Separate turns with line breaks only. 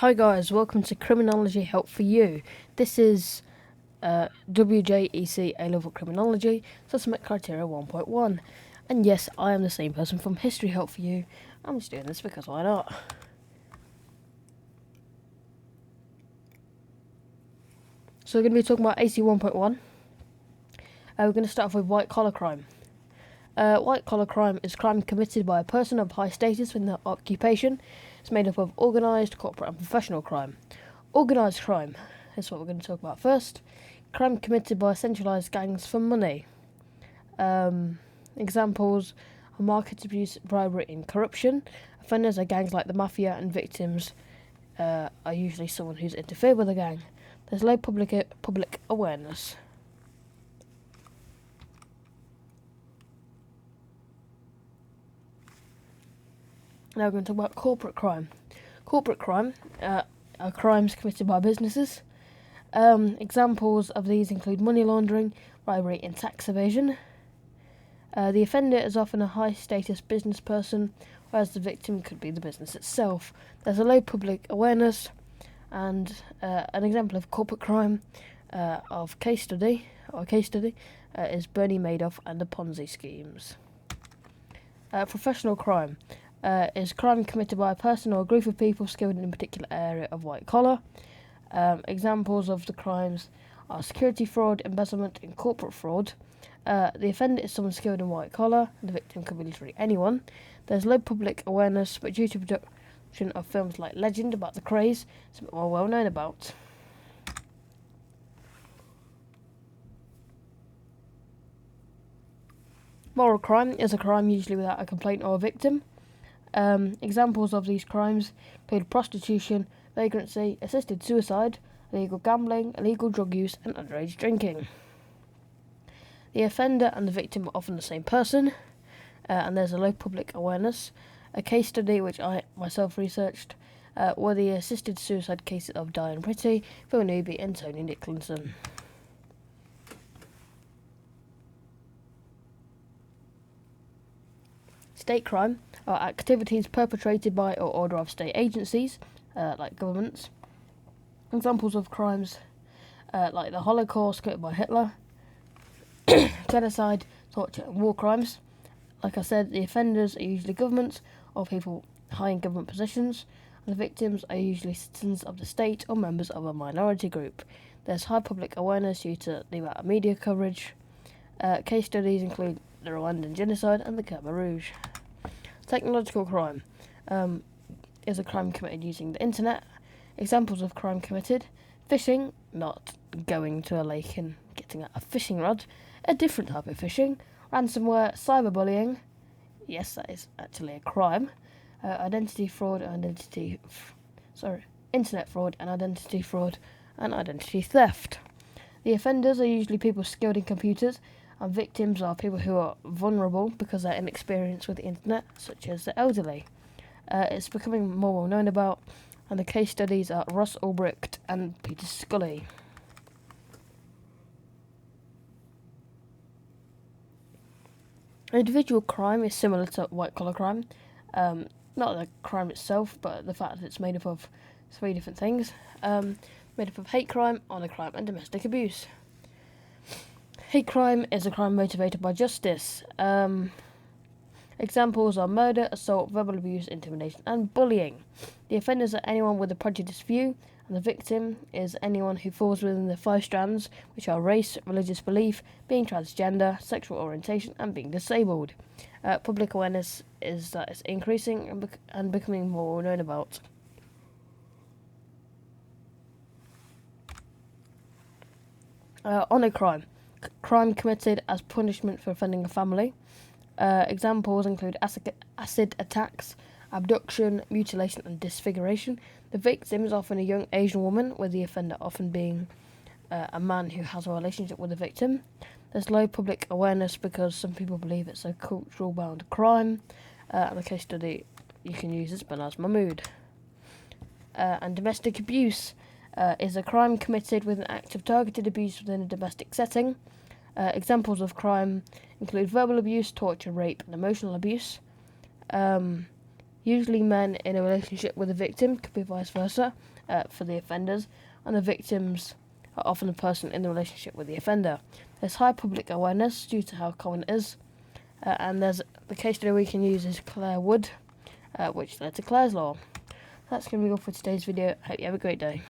Hi guys, welcome to Criminology Help for You. This is WJEC A-Level Criminology, Suspect Criteria 1.1. And yes, I am the same person from History Help for You. I'm just doing this because why not? So we're going to be talking about AC 1.1. We're going to start off with white-collar crime. White-collar crime is crime committed by a person of high status within their occupation. It's made up of organised, corporate and professional crime. Organised crime is what we're going to talk about first. Crime committed by centralised gangs for money. Examples are market abuse, bribery and corruption. Offenders are gangs like the mafia, and victims are usually someone who's interfered with a gang. There's low public awareness. Now we're going to talk about corporate crime. Corporate crime are crimes committed by businesses. Examples of these include money laundering, bribery and tax evasion. The offender is often a high-status business person, whereas the victim could be the business itself. There's a low public awareness, and an example of corporate crime of case study is Bernie Madoff and the Ponzi schemes. Professional crime is crime committed by a person or a group of people skilled in a particular area of white collar. Examples of the crimes are security fraud, embezzlement, and corporate fraud. The offender is someone skilled in white collar, and the victim could be literally anyone. There's low public awareness, but due to production of films like Legend about the craze, it's a bit more well known about. Moral crime is a crime usually without a complaint or a victim. Examples of these crimes include prostitution, vagrancy, assisted suicide, illegal gambling, illegal drug use, and underage drinking. The offender and the victim are often the same person, and there's a low public awareness. A case study which I myself researched were the assisted suicide cases of Diane Pretty, Phil Newby, and Tony Nicholson. State crime are activities perpetrated by or order of state agencies, like governments. Examples of crimes like the Holocaust committed by Hitler, genocide, torture and war crimes. Like I said, the offenders are usually governments or people high in government positions, and the victims are usually citizens of the state or members of a minority group. There's high public awareness due to the amount of media coverage. Case studies include the Rwandan genocide and the Khmer Rouge. Technological crime is a crime committed using the internet. Examples of crime committed: fishing, not going to a lake and getting a fishing rod, a different type of fishing. Ransomware, cyberbullying, yes, that is actually a crime. Identity fraud, internet fraud and identity theft. The offenders are usually people skilled in computers, and victims are people who are vulnerable because they're inexperienced with the internet, such as the elderly. It's becoming more well known about, and the case studies are Ross Ulbricht and Peter Scully. Individual crime is similar to white-collar crime. Not the crime itself, but the fact that it's made up of three different things. Made up of hate crime, honour crime, and domestic abuse. Hate crime is a crime motivated by justice. Examples are murder, assault, verbal abuse, intimidation, and bullying. The offenders are anyone with a prejudiced view, and the victim is anyone who falls within the 5 strands, which are race, religious belief, being transgender, sexual orientation, and being disabled. Public awareness is that it's increasing and becoming more well known about. Honour crime. Crime committed as punishment for offending a family. Examples include acid attacks, abduction, mutilation and disfiguration. The victim is often a young Asian woman, with the offender often being a man who has a relationship with the victim. There's low public awareness because some people believe it's a cultural bound crime. And the case study you can use is Banaz Mahmood. And domestic abuse is a crime committed with an act of targeted abuse within a domestic setting. Examples of crime include verbal abuse, torture, rape, and emotional abuse. Usually men in a relationship with a victim, could be vice versa for the offenders, and the victims are often the person in the relationship with the offender. There's high public awareness due to how common it is, and there's the case study we can use is Claire Wood, which led to Clare's Law. That's going to be all for today's video. Hope you have a great day.